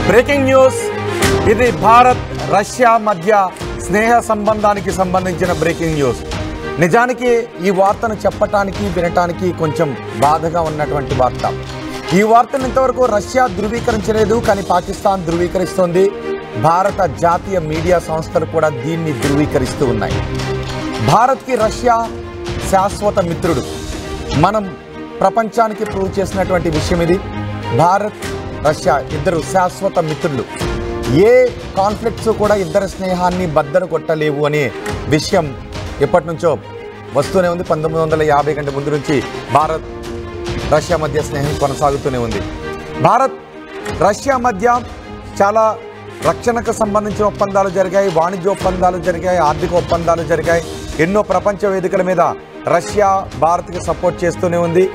Breaking news ఇది Bharat Russia మధ్య స్నేహ సంబంధానికి సంబంధించిన బ్రేకింగ్ న్యూస్. నిజానికి ఈ వార్తను చెప్పటానికి వినటానికి కొంచెం బాధగా ఉన్నటువంటి వార్త. ఈ వార్తను ఇంతవరకు రష్యా ధృవీకరించలేదు, కానీ పాకిస్తాన్ ధృవీకరిస్తోంది. భారత జాతీయ మీడియా సంస్థలు కూడా దీన్ని ధృవీకరిస్తూ ఉన్నాయి. భారత్కి రష్యా శాశ్వత మిత్రుడు. మనం ప్రపంచానికి ప్రూవ్ చేసినటువంటి విషయం ఇది. భారత్ రష్యా ఇద్దరు శాశ్వత మిత్రులు. ఏ కాన్ఫ్లిక్ట్స్ కూడా ఇద్దరి స్నేహాన్ని బద్దలు కొట్టలేవు అనే విషయం ఎప్పటి నుంచో వస్తూనే ఉంది. 1950 కంటే ముందు నుంచి భారత్ రష్యా మధ్య స్నేహం కొనసాగుతూనే ఉంది. భారత్ రష్యా మధ్య చాలా రక్షణకు సంబంధించిన ఒప్పందాలు జరిగాయి, వాణిజ్య ఒప్పందాలు జరిగాయి, ఆర్థిక ఒప్పందాలు జరిగాయి. ఎన్నో ప్రపంచ వేదికల మీద రష్యా భారత్కి సపోర్ట్ చేస్తూనే ఉంది.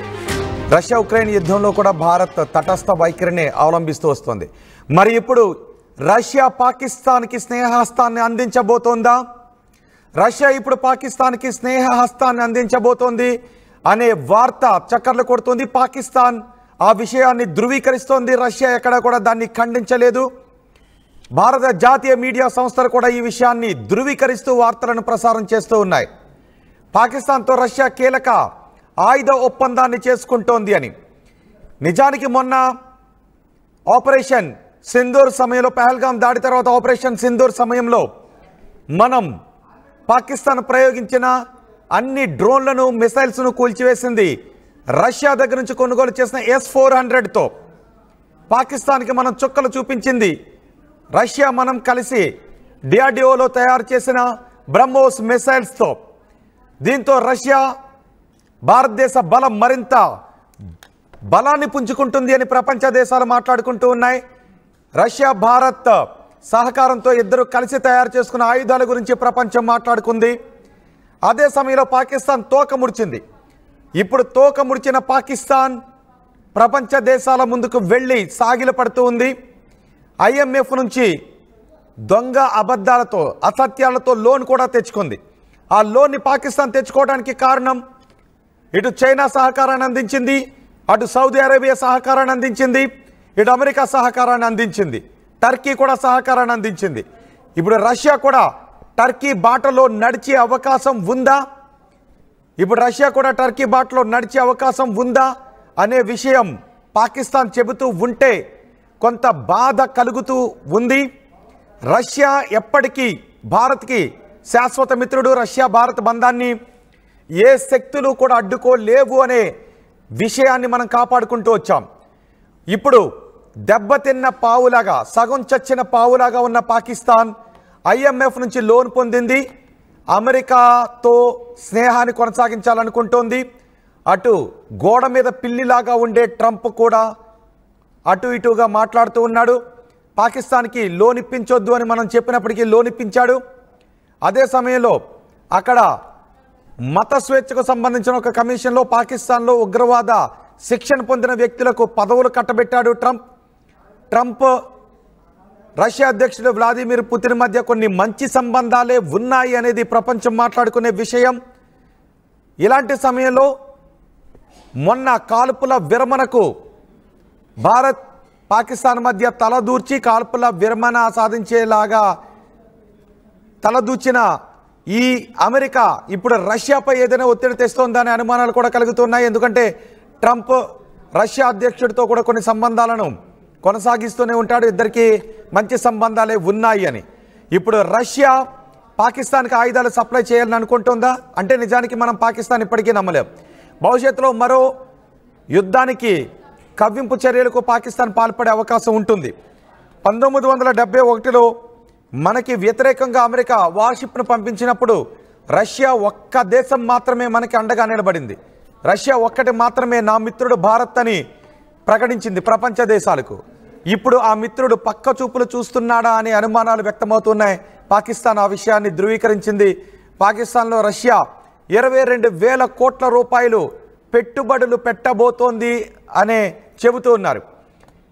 రష్యా ఉక్రెయిన్ యుద్ధంలో కూడా భారత్ తటస్థ వైఖరిని అవలంబిస్తూ వస్తుంది. మరి ఇప్పుడు రష్యా పాకిస్తాన్కి స్నేహహస్తాన్ని అందించబోతోందా? రష్యా ఇప్పుడు పాకిస్తాన్కి స్నేహహస్తాన్ని అందించబోతోంది అనే వార్త చక్కర్లు కొడుతోంది. పాకిస్తాన్ ఆ విషయాన్ని ధృవీకరిస్తోంది. రష్యా ఎక్కడా కూడా దాన్ని ఖండించలేదు. భారత జాతీయ మీడియా సంస్థలు కూడా ఈ విషయాన్ని ధృవీకరిస్తూ వార్తలను ప్రసారం చేస్తూ ఉన్నాయి. పాకిస్తాన్తో రష్యా కీలక ఆయుధ ఒప్పందాన్ని చేసుకుంటోంది అని. నిజానికి మొన్న ఆపరేషన్ సింధూర్ సమయంలో, పహల్గాం దాడి తర్వాత ఆపరేషన్ సింధూర్ సమయంలో మనం పాకిస్తాన్ ప్రయోగించిన అన్ని డ్రోన్లను, మిసైల్స్ను కూల్చివేసింది రష్యా దగ్గర నుంచి కొనుగోలు చేసిన S-400తో. పాకిస్తాన్కి మనం చుక్కలు చూపించింది రష్యా. మనం కలిసి DRDOలో తయారు చేసిన బ్రహ్మోస్ మిసైల్స్తో. దీంతో రష్యా భారతదేశ బలం మరింత బలాన్ని పుంజుకుంటుంది అని ప్రపంచ దేశాలు మాట్లాడుకుంటూ ఉన్నాయి. రష్యా భారత్ సహకారంతో ఇద్దరు కలిసి తయారు చేసుకున్న ఆయుధాల గురించి ప్రపంచం మాట్లాడుకుంది. అదే సమయంలో పాకిస్తాన్ తోక ముడిచింది. ఇప్పుడు తోక ముడిచిన పాకిస్తాన్ ప్రపంచ దేశాల ముందుకు వెళ్ళి సాగిలపడుతూ ఉంది. IMF నుంచి దొంగ అబద్ధాలతో, అసత్యాలతో లోన్ కూడా తెచ్చుకుంది. ఆ లోన్ని పాకిస్తాన్ తెచ్చుకోవడానికి కారణం, ఇటు చైనా సహకారాన్ని అందించింది, అటు సౌదీ అరేబియా సహకారాన్ని అందించింది, ఇటు అమెరికా సహకారాన్ని అందించింది, టర్కీ కూడా సహకారాన్ని అందించింది. ఇప్పుడు రష్యా కూడా టర్కీ బాటలో నడిచే అవకాశం ఉందా? ఇప్పుడు రష్యా కూడా టర్కీ బాటలో నడిచే అవకాశం ఉందా అనే విషయం పాకిస్తాన్ చెబుతూ ఉంటే కొంత బాధ కలుగుతూ ఉంది. రష్యా ఎప్పటికీ భారత్కి శాశ్వత మిత్రుడు. రష్యా భారత్ బంధాన్ని ఏ శక్తులు కూడా అడ్డుకోలేవు అనే విషయాన్ని మనం కాపాడుకుంటూ వచ్చాం. ఇప్పుడు దెబ్బతిన్న పావులాగా, సగం చచ్చిన పావులాగా ఉన్న పాకిస్తాన్ IMF నుంచి లోన్ పొందింది. అమెరికాతో స్నేహాన్ని కొనసాగించాలనుకుంటోంది. అటు గోడ మీద పిల్లిలాగా ఉండే ట్రంప్ కూడా అటు ఇటుగా మాట్లాడుతూ ఉన్నాడు. పాకిస్తాన్కి లోన్ ఇప్పించొద్దు అని మనం చెప్పినప్పటికీ లోన్ ఇప్పించాడు. అదే సమయంలో అక్కడ మత స్వేచ్ఛకు సంబంధించిన ఒక కమిషన్లో పాకిస్తాన్లో ఉగ్రవాద శిక్షణ పొందిన వ్యక్తులకు పదవులు కట్టబెట్టాడు ట్రంప్. రష్యా అధ్యక్షుడు వ్లాదిమిర్ పుతిన్ మధ్య కొన్ని మంచి సంబంధాలే ఉన్నాయి అనేది ప్రపంచం మాట్లాడుకునే విషయం. ఇలాంటి సమయంలో మొన్న కాల్పుల విరమణకు భారత్ పాకిస్తాన్ మధ్య తలదూర్చి కాల్పుల విరమణ సాధించేలాగా తలదూర్చిన ఈ అమెరికా ఇప్పుడు రష్యాపై ఏదైనా ఒత్తిడి తెస్తోందనే అనుమానాలు కూడా కలుగుతున్నాయి. ఎందుకంటే ట్రంప్ రష్యా అధ్యక్షుడితో కూడా కొన్ని సంబంధాలను కొనసాగిస్తూనే ఉంటాడు. ఇద్దరికి మంచి సంబంధాలే ఉన్నాయి అని. ఇప్పుడు రష్యా పాకిస్తాన్కి ఆయుధాలు సప్లై చేయాలని అనుకుంటుందా అంటే నిజానికి మనం పాకిస్తాన్ ఇప్పటికీ నమ్మలేం. భవిష్యత్తులో మరో యుద్ధానికి, కవ్వింపు చర్యలకు పాకిస్తాన్ పాల్పడే అవకాశం ఉంటుంది. 1971లో మనకి వ్యతిరేకంగా అమెరికా వార్షిప్ను పంపించినప్పుడు రష్యా ఒక్క దేశం మాత్రమే మనకి అండగా నిలబడింది. రష్యా ఒక్కటి మాత్రమే నా మిత్రుడు భారత్ అని ప్రకటించింది ప్రపంచ దేశాలకు. ఇప్పుడు ఆ మిత్రుడు పక్క చూపులు చూస్తున్నాడా అనే అనుమానాలు వ్యక్తమవుతున్నాయి. పాకిస్తాన్ ఆ విషయాన్ని ధృవీకరించింది. పాకిస్తాన్లో రష్యా 22,000 కోట్ల రూపాయలు పెట్టుబడులు పెట్టబోతోంది అనే చెబుతూ ఉన్నారు.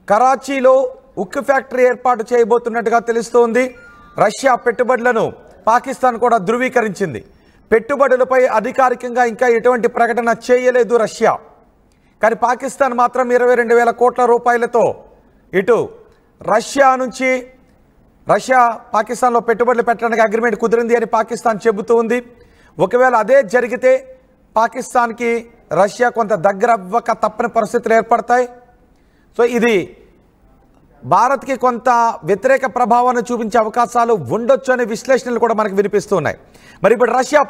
కరాచీలో ఉక్కు ఫ్యాక్టరీ ఏర్పాటు చేయబోతున్నట్టుగా తెలుస్తోంది. రష్యా పెట్టుబడులను పాకిస్తాన్ కూడా ధృవీకరించింది. పెట్టుబడులపై అధికారికంగా ఇంకా ఎటువంటి ప్రకటన చేయలేదు రష్యా. కానీ పాకిస్తాన్ మాత్రం 22,000 కోట్ల రూపాయలతో ఇటు రష్యా పాకిస్తాన్లో పెట్టుబడులు పెట్టడానికి అగ్రిమెంట్ కుదిరింది అని పాకిస్తాన్ చెబుతూ ఉంది. ఒకవేళ అదే జరిగితే పాకిస్తాన్కి రష్యా కొంత దగ్గర అవ్వక తప్పని పరిస్థితులు ఏర్పడతాయి. సో ఇది భారత్కి కొంత వ్యతిరేక ప్రభావాన్ని చూపించే అవకాశాలు ఉండొచ్చు అనే విశ్లేషణలు కూడా మనకు వినిపిస్తూ ఉన్నాయి. మరి ఇప్పుడు రష్యా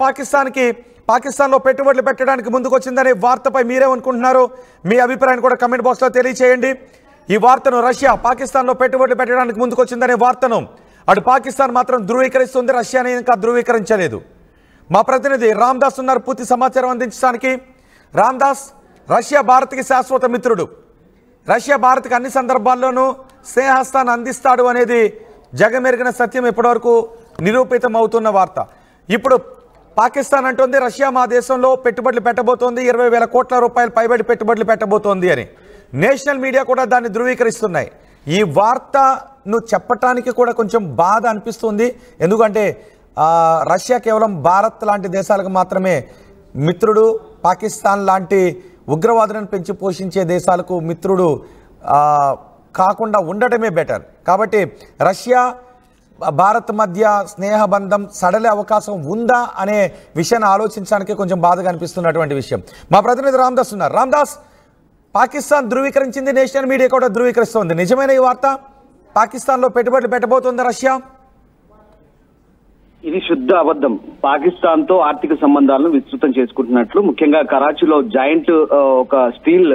పాకిస్తాన్లో పెట్టుబడులు పెట్టడానికి ముందుకు వచ్చిందనే వార్తపై మీరేమనుకుంటున్నారు? మీ అభిప్రాయాన్ని కూడా కమెంట్ బాక్స్లో తెలియచేయండి. ఈ వార్తను రష్యా పాకిస్తాన్లో పెట్టుబడులు పెట్టడానికి ముందుకు వచ్చిందనే వార్తను అటు పాకిస్తాన్ మాత్రం ధృవీకరిస్తుంది, రష్యాని ఇంకా ధృవీకరించలేదు. మా ప్రతినిధి రామ్దాస్ ఉన్నారు పూర్తి సమాచారం అందించడానికి. రామ్దాస్, రష్యా భారత్కి శాశ్వత మిత్రుడు, రష్యా భారత్కి అన్ని సందర్భాల్లోనూ స్నేహస్తాన్ని అందిస్తాడు అనేది జగమెరిగిన సత్యం, ఇప్పటివరకు నిరూపితం అవుతున్న వార్త. ఇప్పుడు పాకిస్తాన్ అంటుంది రష్యా మా దేశంలో పెట్టుబడులు పెట్టబోతోంది, 20,000 కోట్ల రూపాయలు పైబడి పెట్టుబడులు పెట్టబోతోంది అని. నేషనల్ మీడియా కూడా దాన్ని ధృవీకరిస్తున్నాయి. ఈ వార్తను చెప్పటానికి కూడా కొంచెం బాధ అనిపిస్తుంది. ఎందుకంటే రష్యా కేవలం భారత్ లాంటి దేశాలకు మాత్రమే మిత్రుడు, పాకిస్తాన్ లాంటి ఉగ్రవాదులను పెంచి పోషించే దేశాలకు మిత్రుడు కాకుండా ఉండటమే బెటర్. కాబట్టి రష్యా భారత్ మధ్య స్నేహబంధం సడలే అవకాశం ఉందా అనే విషయాన్ని ఆలోచించడానికి కొంచెం బాధగా అనిపిస్తున్నటువంటి విషయం. మా ప్రతినిధి రామ్దాస్ ఉన్నారు. రామ్దాస్, పాకిస్తాన్ ధృవీకరించింది, నేషనల్ మీడియా కూడా ధృవీకరిస్తోంది. నిజమైన ఈ వార్త? పాకిస్తాన్లో పెట్టుబడులు పెట్టబోతోంది రష్యా? ఇది శుద్ధ అబద్ధం. పాకిస్తాన్ తో ఆర్థిక సంబంధాలను విస్తృతం చేసుకుంటున్నట్లు, ముఖ్యంగా కరాచీలో జాయింట్ ఒక స్టీల్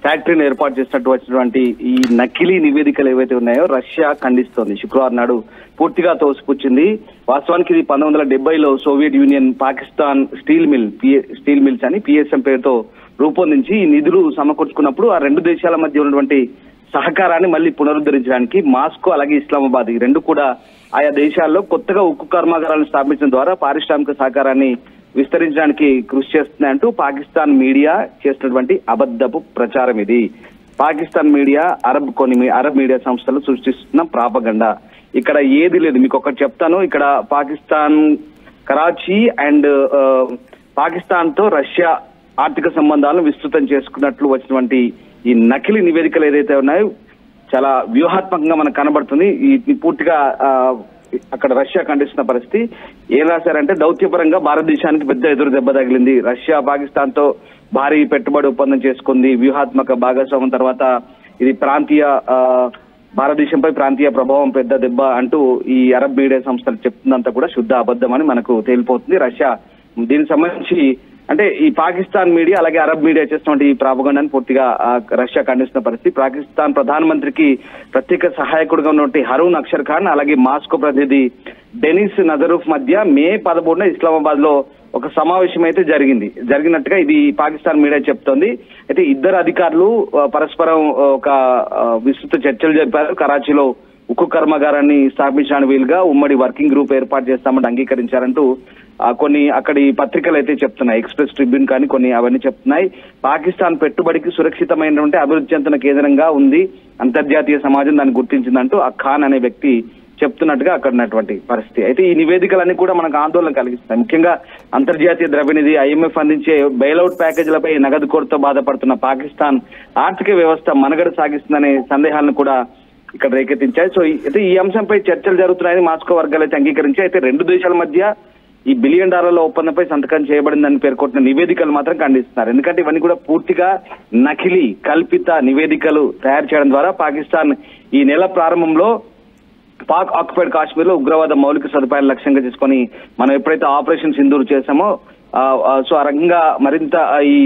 ఫ్యాక్టరీని ఏర్పాటు చేసినట్టు వచ్చినటువంటి ఈ నకిలీ నివేదికలు ఏవైతే ఉన్నాయో రష్యా ఖండిస్తోంది. శుక్రవారం నాడు పూర్తిగా తోసిపుచ్చింది. వాస్తవానికి ఇది 1970లో Soviet Union Pakistan steel mills అని పిఎస్ఎం పేరుతో రూపొందించి ఈ నిధులు సమకూర్చుకున్నప్పుడు ఆ రెండు దేశాల మధ్య ఉన్నటువంటి సహకారాన్ని మళ్ళీ పునరుద్ధరించడానికి మాస్కో అలాగే ఇస్లామాబాద్ ఈ రెండు కూడా ఆయా దేశాల్లో కొత్తగా ఉక్కు కర్మాగారాలను స్థాపించడం ద్వారా పారిశ్రామిక సహకారాన్ని విస్తరించడానికి కృషి చేస్తున్నాయంటూ పాకిస్తాన్ మీడియా చేసినటువంటి అబద్ధపు ప్రచారం ఇది. పాకిస్తాన్ మీడియా అరబ్ మీడియా సంస్థలు సృష్టిస్తున్న ప్రాపగండా. ఇక్కడ ఏది లేదు. మీకు ఒకటి చెప్తాను. ఇక్కడ పాకిస్తాన్ కరాచీ అండ్ పాకిస్తాన్ తో రష్యా ఆర్థిక సంబంధాలను విస్తృతం చేసుకున్నట్లు వచ్చినటువంటి ఈ నకిలీ నివేదికలు ఏదైతే ఉన్నాయో చాలా వ్యూహాత్మకంగా మనకు కనబడుతుంది. ఈ పూర్తిగా అక్కడ రష్యా ఖండిస్తున్న పరిస్థితి. ఏం రాశారంటే, దౌత్యపరంగా భారతదేశానికి పెద్ద ఎదురు దెబ్బ తగిలింది, రష్యా పాకిస్తాన్ తో భారీ పెట్టుబడి ఒప్పందం చేసుకుంది, వ్యూహాత్మక భాగస్వామ్యం తర్వాత ఇది భారతదేశంపై ప్రాంతీయ ప్రభావం పెద్ద దెబ్బ అంటూ ఈ అరబ్ మీడియా సంస్థలు చెప్తుందంతా కూడా శుద్ధ అబద్ధం అని మనకు తేలిపోతుంది. రష్యా దీనికి సంబంధించి అంటే ఈ పాకిస్తాన్ మీడియా అలాగే అరబ్ మీడియా చేస్తున్నటువంటి ఈ ప్రాపగండాన్ని పూర్తిగా రష్యా ఖండిస్తున్న పరిస్థితి. పాకిస్తాన్ ప్రధానమంత్రికి ప్రత్యేక సహాయకుడిగా ఉన్నటువంటి హరూన్ అక్షర్ ఖాన్ అలాగే మాస్కో ప్రతినిధి డెనిస్ నజరూఫ్ మధ్య మే 11న ఇస్లామాబాద్ లో ఒక సమావేశం అయితే జరిగినట్టుగా ఇది పాకిస్తాన్ మీడియా చెప్తోంది. అయితే ఇద్దరు అధికారులు పరస్పరం ఒక విస్తృత చర్చలు జరిపారు. కరాచీలో ఉక్కు కర్మాగారాన్ని స్థాపించడానికి వీలుగా ఉమ్మడి వర్కింగ్ గ్రూప్ ఏర్పాటు చేస్తామని అంగీకరించారంటూ కొన్ని అక్కడి పత్రికలు అయితే చెప్తున్నాయి. ఎక్స్ప్రెస్ ట్రిబ్యూన్ కానీ కొన్ని అవన్నీ చెప్తున్నాయి. పాకిస్తాన్ పెట్టుబడికి సురక్షితమైనటువంటి అభివృద్ధి చెందిన కేంద్రంగా ఉంది, అంతర్జాతీయ సమాజం దాన్ని గుర్తించిందంటూ ఆ ఖాన్ అనే వ్యక్తి చెప్తున్నట్టుగా అక్కడ ఉన్నటువంటి పరిస్థితి. అయితే ఈ నివేదికలన్నీ కూడా మనకు ఆందోళన కలిగిస్తాయి. ముఖ్యంగా అంతర్జాతీయ ద్రవ్యనిధి ఐఎంఎఫ్ అందించే బెయిలౌట్ ప్యాకేజీలపై నగదు కొరతతో బాధపడుతున్న పాకిస్తాన్ ఆర్థిక వ్యవస్థ మనుగడ సాగిస్తుందనే సందేహాలను కూడా ఇక్కడ రేకెత్తించాయి. సో అయితే ఈ అంశంపై చర్చలు జరుగుతున్నాయని మాస్కో వర్గాలు అయితే అంగీకరించాయి. అయితే రెండు దేశాల మధ్య ఈ $1 బిలియన్ ఒప్పందంపై సంతకం చేయబడిందని పేర్కొంటున్న నివేదికలు మాత్రం ఖండిస్తున్నారు. ఎందుకంటే ఇవన్నీ కూడా పూర్తిగా నకిలీ కల్పిత నివేదికలు తయారు చేయడం ద్వారా పాకిస్తాన్ ఈ నెల ప్రారంభంలో పాక్ ఆక్యుపైడ్ కాశ్మీర్ లో ఉగ్రవాద మౌలిక సదుపాయాలు లక్ష్యంగా చేసుకొని మనం ఎప్పుడైతే ఆపరేషన్ సింధూర్ చేశామో సో ఆ రకంగా మరింత ఈ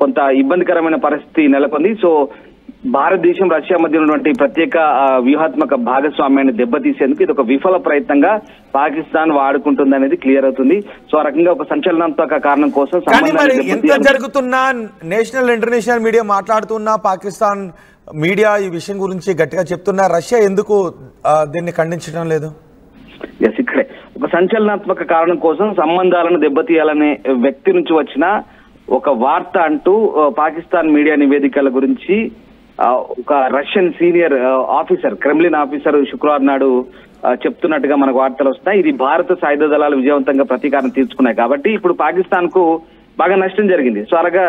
కొంత ఇబ్బందికరమైన పరిస్థితి నెలకొంది. సో భారతదేశం రష్యా మధ్య ఉన్నటువంటి ప్రత్యేక వ్యూహాత్మక భాగస్వామ్యాన్ని దెబ్బతీసేందుకు ఇది ఒక విఫల ప్రయత్నంగా పాకిస్తాన్ వాడుకుంటుంది అనేది క్లియర్ అవుతుంది. సో ఆ రకంగా ఒక సంచలనాత్మక కారణం కోసం ఎంత జరుగుతున్నా నేషనల్ ఇంటర్నేషనల్ మీడియా మాట్లాడుతున్నా, పాకిస్తాన్ మీడియా ఈ విషయం గురించి గట్టిగా చెప్తున్నా, రష్యా ఎందుకు దీన్ని ఖండించడం లేదు? ఇక్కడే ఒక సంచలనాత్మక కారణం కోసం సంబంధాలను దెబ్బతీయాలనే వ్యక్తి నుంచి వచ్చిన ఒక వార్త అంటూ పాకిస్తాన్ మీడియా నివేదికల గురించి ఒక Russian senior officer, Kremlin officer శుక్రవారం నాడు చెప్తున్నట్టుగా మనకు వార్తలు వస్తున్నాయి. ఇది భారత సాయుధ దళాలు విజయవంతంగా ప్రతీకారం తీర్చుకున్నాయి కాబట్టి ఇప్పుడు పాకిస్తాన్ కు బాగా నష్టం జరిగింది. సో అలాగా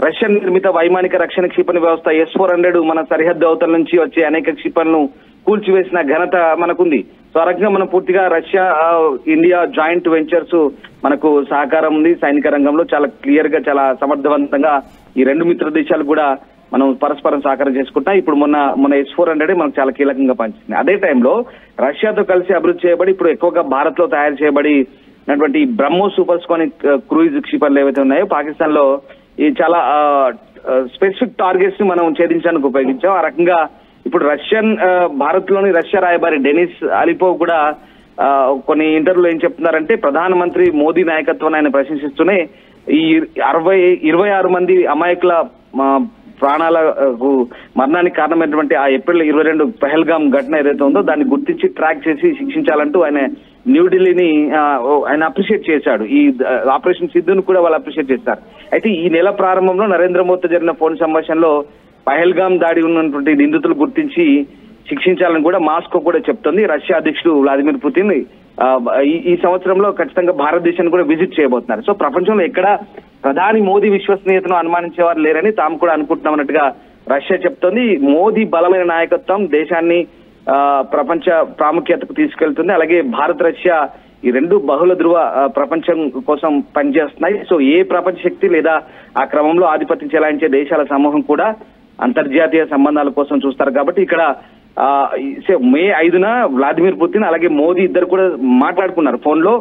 రష్యన్ నిర్మిత వైమానిక రక్షణ క్షిపణి వ్యవస్థ S-400 మన సరిహద్దు అవతల నుంచి వచ్చే అనేక క్షిపణులను కూల్చివేసిన ఘనత మనకుంది. సో ఆ రకంగా మనం పూర్తిగా రష్యా ఇండియా జాయింట్ వెంచర్స్ మనకు సహకారం ఉంది సైనిక రంగంలో చాలా క్లియర్ గా చాలా సమర్థవంతంగా ఈ రెండు మిత్ర దేశాలు కూడా మనం పరస్పరం సహకారం చేసుకుంటాం. ఇప్పుడు మొన్న S-400 మనకు చాలా కీలకంగా పనిచేసింది. అదే టైంలో రష్యాతో కలిసి అభివృద్ధి చేయబడి ఇప్పుడు ఎక్కువగా భారత్ లో తయారు చేయబడినటువంటి బ్రహ్మోస్ సూపర్సోనిక్ క్రూయిజ్ క్షిపణులు ఏవైతే ఉన్నాయో పాకిస్తాన్ లో ఈ చాలా స్పెసిఫిక్ టార్గెట్స్ ని మనం ఛేదించడానికి ఉపయోగించాం. ఆ రకంగా ఇప్పుడు భారత్ లోని రష్యా రాయబారి డెనిస్ అలిపోవ్ కూడా కొన్ని ఇంటర్వ్యూలో ఏం చెప్తున్నారంటే ప్రధానమంత్రి మోదీ నాయకత్వాన్ని ఆయన ప్రశంసిస్తూనే ఈ 26 మంది అమాయకుల ప్రాణాలకు మరణానికి కారణమైనటువంటి ఆ ఏప్రిల్ 22 పహల్గామ్ ఘటన ఏదైతే ఉందో దాన్ని గుర్తించి ట్రాక్ చేసి శిక్షించాలంటూ ఆయన న్యూఢిల్లీని ఆయన అప్రిషియేట్ చేశాడు. ఈ ఆపరేషన్ సిద్ధును కూడా వాళ్ళు అప్రిషియేట్ చేశారు. అయితే ఈ నెల ప్రారంభంలో నరేంద్ర మోదీతో జరిగిన ఫోన్ సంభాషణలో పహల్గామ్ దాడి ఉన్నటువంటి నిందితులు గుర్తించి శిక్షించాలని కూడా మాస్కో కూడా చెప్తోంది. రష్యా అధ్యక్షుడు వ్లాదిమిర్ పుతిన్ ఈ సంవత్సరంలో ఖచ్చితంగా భారతదేశాన్ని కూడా విజిట్ చేయబోతున్నారు. సో ప్రపంచంలో ఎక్కడ ప్రధాని మోదీ విశ్వసనీయతను అనుమానించేవారు లేరని తాము కూడా అనుకుంటున్నామన్నట్టుగా రష్యా చెప్తోంది. మోదీ బలమైన నాయకత్వం దేశాన్ని ప్రపంచ ప్రాముఖ్యతకు తీసుకెళ్తుంది. అలాగే భారత్ రష్యా ఈ రెండు బహుళ ధృవ ప్రపంచం కోసం పనిచేస్తున్నాయి. సో ఏ ప్రపంచ శక్తి లేదా ఆ క్రమంలో ఆధిపత్యం చెలాయించే దేశాల సమూహం కూడా అంతర్జాతీయ సంబంధాల కోసం చూస్తారు. కాబట్టి ఇక్కడ మే 5న వ్లాదిమిర్ పుతిన్ అలాగే మోదీ ఇద్దరు కూడా మాట్లాడుకున్నారు ఫోన్ లో.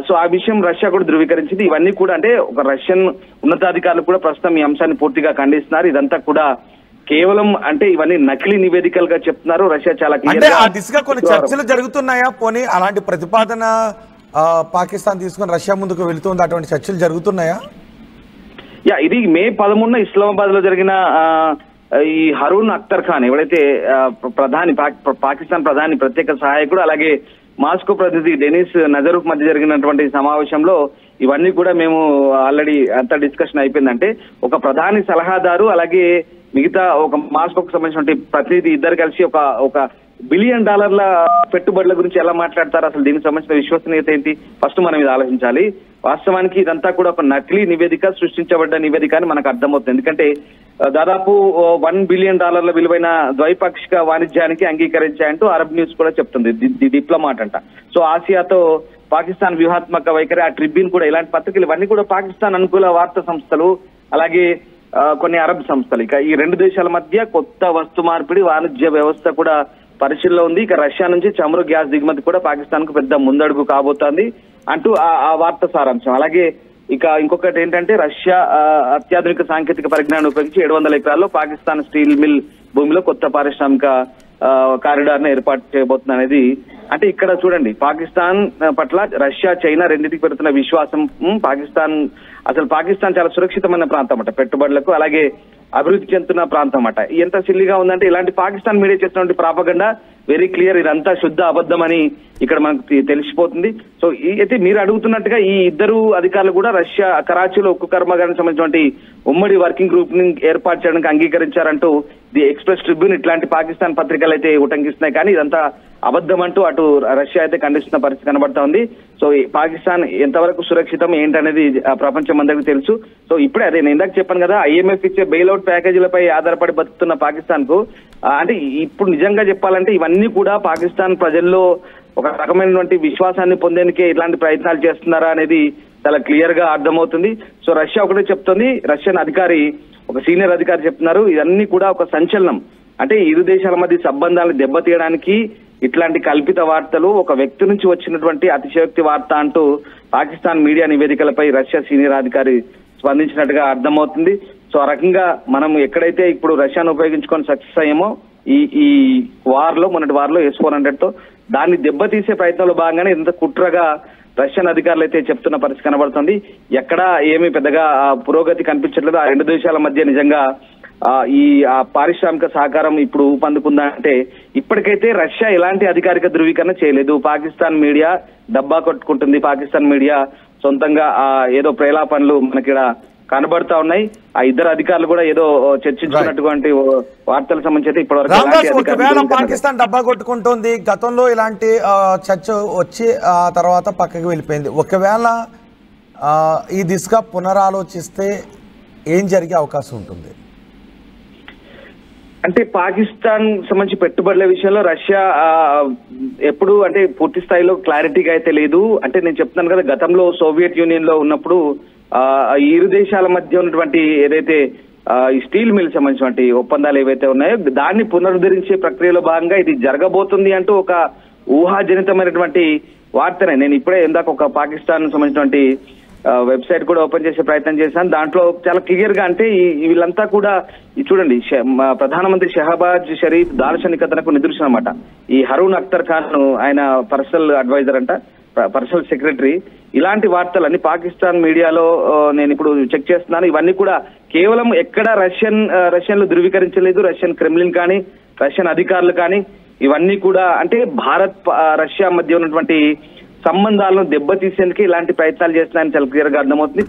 సో ఆ విషయం రష్యా కూడా ధృవీకరించింది. ఇవన్నీ కూడా అంటే ఒక రష్యన్ ఉన్నతాధికారులు కూడా ప్రస్తుతం ఈ అంశాన్ని పూర్తిగా ఖండిస్తున్నారు. ఇదంతా కూడా కేవలం అంటే ఇవన్నీ నకిలీ నివేదికలుగా చెప్తున్నారు. రష్యా చాలా ఆ దిశగా కొన్ని చర్చలు జరుగుతున్నాయా? పోనీ అలాంటి ప్రతిపాదన పాకిస్తాన్ తీసుకుని రష్యా ముందుకు వెళుతుంది, అటువంటి చర్చలు జరుగుతున్నాయా? ఇది మే 11న ఇస్లామాబాద్ లో జరిగిన ఈ హరూన్ అఖ్తర్ ఖాన్ ఎవరైతే పాకిస్తాన్ ప్రధాని ప్రత్యేక సహాయకుడు అలాగే మాస్కో ప్రతినిధి డెనిస్ నజరుక్ మధ్య జరిగినటువంటి సమావేశంలో ఇవన్నీ కూడా మేము ఆల్రెడీ అంత డిస్కషన్ అయిపోయిందంటే ఒక ప్రధాని సలహాదారు అలాగే మిగతా ఒక మాస్కోకు సంబంధించిన ప్రతినిధి ఇద్దరు కలిసి ఒక $1 బిలియన్ పెట్టుబడుల గురించి ఎలా మాట్లాడతారు, అసలు దీనికి సంబంధించిన విశ్వసనీయత ఏంటి, ఫస్ట్ మనం ఇది ఆలోచించాలి. వాస్తవానికి ఇదంతా కూడా ఒక నకిలీ నివేదిక, సృష్టించబడ్డ నివేదిక అని మనకు అర్థమవుతుంది. ఎందుకంటే దాదాపు $1 బిలియన్ విలువైన ద్వైపాక్షిక వాణిజ్యానికి అంగీకరించాయంటూ అరబ్ న్యూస్ కూడా చెప్తుంది. డిప్లొమాట్ అంట. సో ఆసియాతో పాకిస్తాన్ వ్యూహాత్మక వైఖరి, ఆ ట్రిబ్యూన్ కూడా ఇలాంటి పత్రికలు ఇవన్నీ కూడా పాకిస్తాన్ అనుకూల వార్తా సంస్థలు అలాగే కొన్ని అరబ్ సంస్థలు. ఇక ఈ రెండు దేశాల మధ్య కొత్త వస్తు మార్పిడి వాణిజ్య వ్యవస్థ కూడా పరిశీలనలో ఉంది. ఇక రష్యా నుంచి చమురు గ్యాస్ దిగుమతి కూడా పాకిస్తాన్ కు పెద్ద ముందడుగు కాబోతోంది అంటూ ఆ వార్త సారాంశం. అలాగే ఇక ఇంకొకటి ఏంటంటే రష్యా అత్యాధునిక సాంకేతిక పరిజ్ఞానం ఉపయోగించి 700 ఎకరాల్లో పాకిస్తాన్ స్టీల్ మిల్ భూమిలో కొత్త పారిశ్రామిక కారిడార్ ను ఏర్పాటు చేయబోతుంది అనేది. అంటే ఇక్కడ చూడండి పాకిస్తాన్ పట్ల రష్యా చైనా రెండింటికి పెడుతున్న విశ్వాసం. పాకిస్తాన్ చాలా సురక్షితమైన ప్రాంతం అట పెట్టుబడులకు అలాగే అభివృద్ధి చెందుతున్న ప్రాంతం అట. ఎంత సిల్లిగా ఉందంటే ఇలాంటి పాకిస్తాన్ మీడియా చేస్తున్న ప్రాపగండా వెరీ క్లియర్, ఇదంతా శుద్ధ అబద్ధం అని ఇక్కడ మనకు తెలిసిపోతుంది. సో అయితే మీరు అడుగుతున్నట్టుగా ఈ ఇద్దరు అధికారులు కూడా రష్యా కరాచీలో ఉక్కు కర్మాగారానికి సంబంధించినటువంటి ఉమ్మడి వర్కింగ్ గ్రూప్ ని ఏర్పాటు చేయడానికి అంగీకరించారంటూ ది ఎక్స్ప్రెస్ ట్రిబ్యూన్ ఇట్లాంటి పాకిస్తాన్ పత్రికలు అయితే ఉటంకిస్తున్నాయి. కానీ ఇదంతా అబద్ధం అంటూ అటు రష్యా అయితే ఖండిస్తున్న పరిస్థితి కనబడతా ఉంది. సో పాకిస్తాన్ ఎంతవరకు సురక్షితం ఏంటనేది ప్రపంచం అందరికీ తెలుసు. సో ఇప్పుడే అదే నేను ఇందాక చెప్పాను కదా, IMF ఇచ్చే బెయిల్అవుట్ ప్యాకేజీలపై ఆధారపడి బతుకుతున్న పాకిస్తాన్ కు అంటే ఇప్పుడు నిజంగా చెప్పాలంటే ఇవన్నీ కూడా పాకిస్తాన్ ప్రజల్లో ఒక రకమైనటువంటి విశ్వాసాన్ని పొందేందుకే ఇట్లాంటి ప్రయత్నాలు చేస్తున్నారా అనేది చాలా క్లియర్ గా అర్థమవుతుంది. సో రష్యా ఒకటే చెప్తుంది, రష్యన్ అధికారి ఒక సీనియర్ అధికారి చెప్తున్నారు ఇవన్నీ కూడా ఒక సంచలనం. అంటే ఇరు దేశాల మధ్య సంబంధాలను దెబ్బతీయడానికి ఇట్లాంటి కల్పిత వార్తలు, ఒక వ్యక్తి నుంచి వచ్చినటువంటి అతిశయోక్తి వార్త అంటూ పాకిస్తాన్ మీడియా నివేదికలపై రష్యా సీనియర్ అధికారి స్పందించినట్టుగా అర్థమవుతుంది. సో ఆ రకంగా మనం ఎక్కడైతే ఇప్పుడు రష్యాను ఉపయోగించుకొని సక్సెస్ అయ్యామో ఈ మొన్నటి వార్లో S-400 తో దాన్ని దెబ్బతీసే ప్రయత్నంలో భాగంగానే ఇంత కుట్రగా రష్యన్ అధికారులు అయితే చెప్తున్న పరిస్థితి కనబడుతుంది. ఎక్కడా ఏమీ పెద్దగా పురోగతి కనిపించట్లేదు. ఆ రెండు దేశాల మధ్య నిజంగా ఈ పారిశ్రామిక సహకారం ఇప్పుడు ఊపందుకుందా అంటే ఇప్పటికైతే రష్యా ఎలాంటి అధికారిక ధృవీకరణ చేయలేదు. పాకిస్తాన్ మీడియా డబ్బా కొట్టుకుంటుంది. పాకిస్తాన్ మీడియా సొంతంగా ఏదో ప్రేలాపనలు మనకి కనబడతా ఉన్నాయి. ఆ ఇద్దరు అధికారులు కూడా ఏదో చర్చించుకున్నటువంటి వార్తలకు సంబంధించి ఇప్పటివరకు పాకిస్తాన్ డబ్బా కొట్టుకుంటుంది. గతంలో ఇలాంటి చర్చ వచ్చి ఆ తర్వాత పక్కకి వెళ్ళిపోయింది. ఒకవేళ ఈ దిశగా పునరాలోచిస్తే ఏం జరిగే అవకాశం ఉంటుంది? అంటే పాకిస్తాన్ సంబంధించి పెట్టుబడుల విషయంలో రష్యా ఎప్పుడు అంటే పూర్తి స్థాయిలో క్లారిటీగా అయితే లేదు. అంటే నేను చెప్తున్నాను కదా, గతంలో సోవియట్ యూనియన్ లో ఉన్నప్పుడు ఈ ఇరు దేశాల మధ్య ఉన్నటువంటి ఏదైతే ఈ స్టీల్ మిల్ సంబంధించినటువంటి ఒప్పందాలు ఏవైతే ఉన్నాయో దాన్ని పునరుద్ధరించే ప్రక్రియలో భాగంగా ఇది జరగబోతుంది అంటూ ఒక ఊహాజనితమైనటువంటి వార్తనే నేను ఇప్పుడే ఇందాక ఒక పాకిస్తాన్ సంబంధించినటువంటి వెబ్సైట్ కూడా ఓపెన్ చేసే ప్రయత్నం చేశాను. దాంట్లో చాలా క్లియర్ గా అంటే వీళ్ళంతా కూడా చూడండి, ప్రధానమంత్రి షహబాజ్ షరీఫ్ దార్శనికతకు నిదర్శనం అన్నమాట. ఈ హరూన్ అఖ్తర్ ఖాన్ ఆయన పర్సనల్ అడ్వైజర్ అంట, పర్సనల్ సెక్రటరీ. ఇలాంటి వార్తలన్నీ పాకిస్తాన్ మీడియాలో నేను ఇప్పుడు చెక్ చేస్తున్నాను. ఇవన్నీ కూడా కేవలం ఎక్కడ రష్యన్లు ధృవీకరించలేదు. రష్యన్ క్రెమ్లిన్ కానీ రష్యన్ అధికారులు కానీ ఇవన్నీ కూడా అంటే భారత్ రష్యా మధ్య ఉన్నటువంటి సంబంధాలను దెబ్బతీసేందుకు ఇలాంటి ప్రయత్నాలు చేస్తున్నాయని చాలా క్లియర్ గా అర్థమవుతుంది.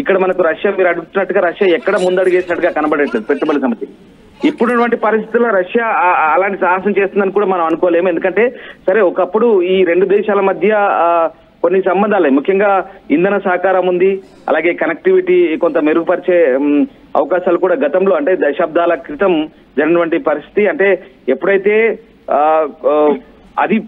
ఇక్కడ మనకు రష్యా మీరు అడుగుతున్నట్టుగా రష్యా ఎక్కడ ముందడుగేసినట్టుగా కనబడట్లేదు పెట్టుబడుల సమితి. ఇప్పుడున్నటువంటి పరిస్థితుల్లో రష్యా అలాంటి సాహసం చేస్తుందని కూడా మనం అనుకోలేము. ఎందుకంటే సరే ఒకప్పుడు ఈ రెండు దేశాల మధ్య కొన్ని సంబంధాలే, ముఖ్యంగా ఇంధన సహకారం ఉంది, అలాగే కనెక్టివిటీ కొంత మెరుగుపరిచే అవకాశాలు కూడా గతంలో అంటే దశాబ్దాల క్రితం జరిగినటువంటి పరిస్థితి. అంటే ఎప్పుడైతే అది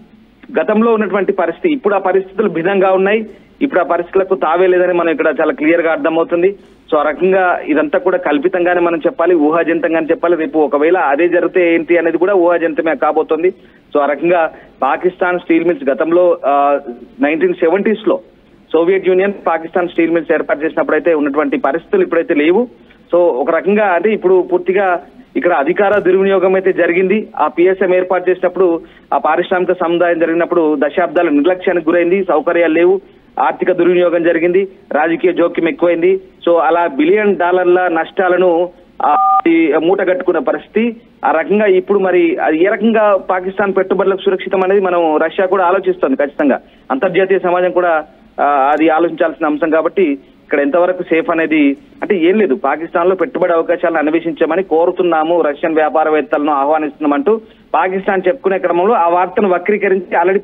గతంలో ఉన్నటువంటి పరిస్థితి, ఇప్పుడు ఆ పరిస్థితులు భిన్నంగా ఉన్నాయి. ఇప్పుడు ఆ పరిస్థితులకు తావే లేదని మనం ఇక్కడ చాలా క్లియర్ గా అర్థమవుతుంది. సో ఆ రకంగా ఇదంతా కూడా కల్పితంగానే మనం చెప్పాలి, ఊహాజనితంగానే చెప్పాలి. రేపు ఒకవేళ అదే జరిగితే ఏంటి అనేది కూడా ఊహాజనితమే కాబోతోంది. సో ఆ రకంగా పాకిస్తాన్ స్టీల్ మిల్స్ గతంలో 1970s లో Soviet Union Pakistan steel mills ఏర్పాటు చేసినప్పుడు అయితే ఉన్నటువంటి పరిస్థితులు ఇప్పుడైతే లేవు. సో ఒక రకంగా అంటే ఇప్పుడు పూర్తిగా ఇక్కడ అధికార దుర్వినియోగం అయితే జరిగింది. ఆ పిఎస్ఎం ఏర్పాటు చేసినప్పుడు ఆ పారిశ్రామిక సముదాయం జరిగినప్పుడు దశాబ్దాల నిర్లక్ష్యానికి గురైంది, సౌకర్యాలు లేవు, ఆర్థిక దుర్వినియోగం జరిగింది, రాజకీయ జోక్యం ఎక్కువైంది. సో అలా $1 బిలియన్ నష్టాలను మూటగట్టుకున్న పరిస్థితి. ఆ రకంగా ఇప్పుడు మరి అది ఏ రకంగా పాకిస్తాన్ పెట్టుబడులకు సురక్షితం అనేది మనం రష్యా కూడా ఆలోచిస్తుంది. ఖచ్చితంగా అంతర్జాతీయ సమాజం కూడా అది ఆలోచించాల్సిన అంశం. కాబట్టి ఇక్కడ ఎంతవరకు సేఫ్ అనేది అంటే ఏం లేదు, పాకిస్తాన్ లో పెట్టుబడి అవకాశాలను అన్వేషించమని కోరుతున్నాము, రష్యన్ వ్యాపారవేత్తలను ఆహ్వానిస్తున్నామంటూ పాకిస్తాన్ చెప్పుకునే క్రమంలో ఆ వార్తను వక్రీకరించి ఆల్రెడీ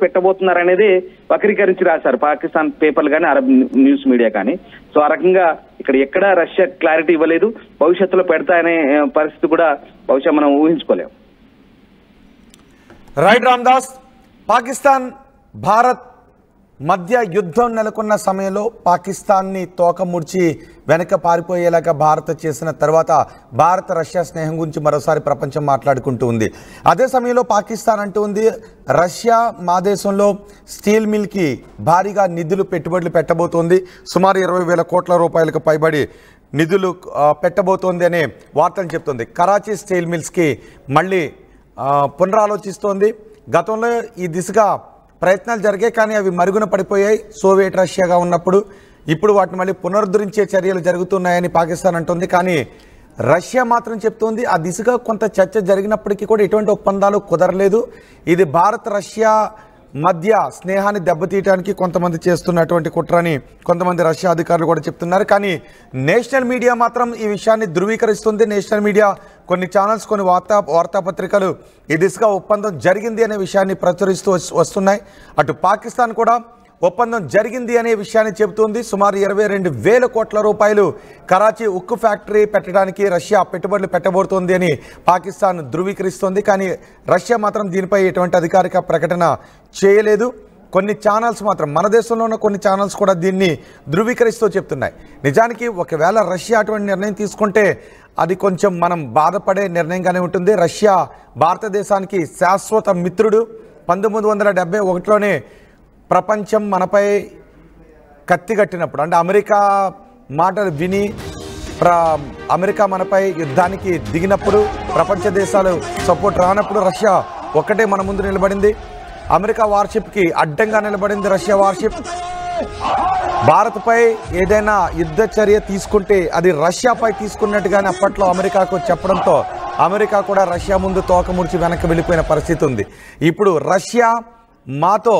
పెట్టబోతున్నారు అనేది వక్రీకరించి రాశారు పాకిస్తాన్ పేపర్లు కానీ అరబ్ న్యూస్ మీడియా కానీ. సో ఆ రకంగా ఇక్కడ ఎక్కడా రష్యా క్లారిటీ ఇవ్వలేదు, భవిష్యత్తులో పెడతాయనే పరిస్థితి కూడా బహుశా మనం ఊహించుకోలేము. రైట్ రామ్దాస్, పాకిస్తాన్ భారత్ మధ్య యుద్ధం నెలకొన్న సమయంలో పాకిస్తాన్ని తోకముడ్చి వెనక పారిపోయేలాగా భారత్ చేసిన తర్వాత భారత రష్యా స్నేహం గురించి మరోసారి ప్రపంచం మాట్లాడుకుంటూ ఉంది. అదే సమయంలో పాకిస్తాన్ అంటూ ఉంది రష్యా మా దేశంలో స్టీల్ మిల్కి భారీగా నిధులు పెట్టుబడులు పెట్టబోతోంది, సుమారు 20,000 కోట్ల రూపాయలకు పైబడి నిధులు పెట్టబోతోంది అనే వార్తలు చెప్తుంది. కరాచీ స్టీల్ మిల్స్కి మళ్ళీ పునరాలోచిస్తోంది. గతంలో ఈ దిశగా ప్రయత్నాలు జరిగాయి కానీ అవి మరుగున పడిపోయాయి సోవియట్ రష్యాగా ఉన్నప్పుడు. ఇప్పుడు వాటిని మళ్ళీ పునరుద్ధరించే చర్యలు జరుగుతున్నాయని పాకిస్తాన్ అంటుంది. కానీ రష్యా మాత్రం చెప్తోంది ఆ దిశగా కొంత చర్చ జరిగినప్పటికీ కూడా ఎటువంటి ఒప్పందాలు కుదరలేదు. ఇది భారత్ రష్యా మధ్య స్నేహాన్ని దెబ్బతీయడానికి కొంతమంది చేస్తున్నటువంటి కుట్రని కొంతమంది రష్యా అధికారులు కూడా చెప్తున్నారు. కానీ నేషనల్ మీడియా మాత్రం ఈ విషయాన్ని ధృవీకరిస్తుంది. నేషనల్ మీడియా, కొన్ని ఛానల్స్, కొన్ని వార్తాపత్రికలు ఈ దిశగా ఒప్పందం జరిగింది అనే విషయాన్ని ప్రచురిస్తూ వస్తున్నాయి. అటు పాకిస్తాన్ కూడా ఒప్పందం జరిగింది అనే విషయాన్ని చెబుతుంది. సుమారు 22,000 కోట్ల రూపాయలు కరాచీ ఉక్కు ఫ్యాక్టరీ పెట్టడానికి రష్యా పెట్టుబడులు పెట్టబోతోంది అని పాకిస్తాన్ ధృవీకరిస్తోంది. కానీ రష్యా మాత్రం దీనిపై ఎటువంటి అధికారిక ప్రకటన చేయలేదు. కొన్ని ఛానల్స్ మాత్రం, మన దేశంలో ఉన్న కొన్ని ఛానల్స్ కూడా దీన్ని ధృవీకరిస్తూ చెప్తున్నాయి. నిజానికి ఒకవేళ రష్యా అటువంటి నిర్ణయం తీసుకుంటే అది కొంచెం మనం బాధపడే నిర్ణయంగానే ఉంటుంది. రష్యా భారతదేశానికి శాశ్వత మిత్రుడు. 1971లోనే ప్రపంచం మనపై కత్తి కట్టినప్పుడు, అంటే అమెరికా మాటలు విని అమెరికా మనపై యుద్ధానికి దిగినప్పుడు, ప్రపంచ దేశాలు సపోర్ట్ రానప్పుడు రష్యా ఒక్కటే మన ముందు నిలబడింది. అమెరికా వార్షిప్కి అడ్డంగా నిలబడింది రష్యా వార్షిప్. భారత్పై ఏదైనా యుద్ధ చర్య తీసుకుంటే అది రష్యాపై తీసుకున్నట్టుగానే అప్పట్లో అమెరికాకు చెప్పడంతో అమెరికా కూడా రష్యా ముందు తోక ముడిచి వెనక్కి వెళ్ళిపోయిన పరిస్థితి ఉంది. ఇప్పుడు రష్యా మాతో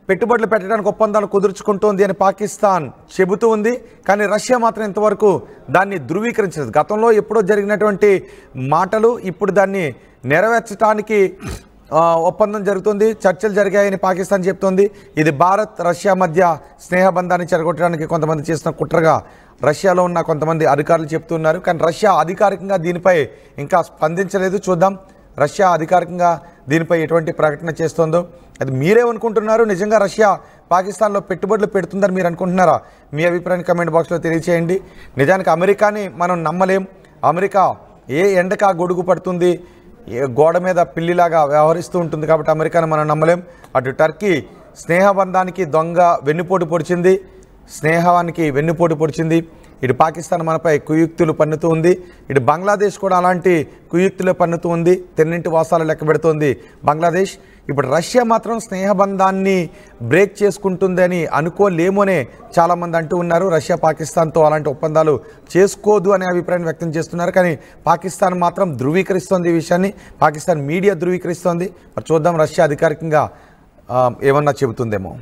పెట్టుబడులు పెట్టడానికి ఒప్పందాలు కుదుర్చుకుంటోంది అని పాకిస్తాన్ చెబుతూ ఉంది. కానీ రష్యా మాత్రం ఇంతవరకు దాన్ని ధృవీకరించలేదు. గతంలో ఎప్పుడో జరిగినటువంటి మాటలు ఇప్పుడు దాన్ని నెరవేర్చడానికి ఒప్పందం జరుగుతుంది, చర్చలు జరిగాయని పాకిస్తాన్ చెప్తోంది. ఇది భారత్ రష్యా మధ్య స్నేహబంధాన్ని చెరగొట్టడానికి కొంతమంది చేసిన కుట్రగా రష్యాలో ఉన్న కొంతమంది అధికారులు చెప్తున్నారు. కానీ రష్యా అధికారికంగా దీనిపై ఇంకా స్పందించలేదు. చూద్దాం రష్యా అధికారికంగా దీనిపై ఎటువంటి ప్రకటన చేస్తుందో. అది మీరేమనుకుంటున్నారు? నిజంగా రష్యా పాకిస్తాన్లో పెట్టుబడులు పెడుతుందని మీరు అనుకుంటున్నారా? మీ అభిప్రాయాన్ని కమెంట్ బాక్స్లో తెలియచేయండి. నిజానికి అమెరికాని మనం నమ్మలేం. అమెరికా ఏ ఎండకా గొడుగు పడుతుంది, గోడ మీద పిల్లిలాగా వ్యవహరిస్తూ ఉంటుంది. కాబట్టి అమెరికాను మనం నమ్మలేం. అటు టర్కీ స్నేహబంధానికి దొంగ వెన్నుపోటు పొడిచింది, స్నేహానికి వెన్నుపోటు పొడిచింది. ఇటు పాకిస్తాన్ మనపై కుయుక్తులు పన్నుతూ ఉంది. ఇటు బంగ్లాదేశ్ కూడా అలాంటి కుయుక్తులే పన్నుతూ ఉంది. తెన్నింటి వాసాలు లెక్క పెడుతోంది బంగ్లాదేశ్. ఇప్పుడు రష్యా మాత్రం స్నేహబంధాన్ని బ్రేక్ చేసుకుంటుందని అనుకోలేమోనే చాలామంది అంటూ ఉన్నారు. రష్యా పాకిస్తాన్తో అలాంటి ఒప్పందాలు చేసుకోదు అనే అభిప్రాయం వ్యక్తం చేస్తున్నారు. కానీ పాకిస్తాన్ మాత్రం ధృవీకరిస్తోంది ఈ విషయాన్ని. పాకిస్తాన్ మీడియా ధృవీకరిస్తోంది. మరి చూద్దాం రష్యా అధికారికంగా ఏమన్నా చెబుతుందేమో.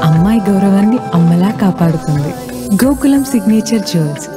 అమ్మాయి గౌరవాన్ని అమ్మలా కాపాడుతుంది. Gokulam signature jewels.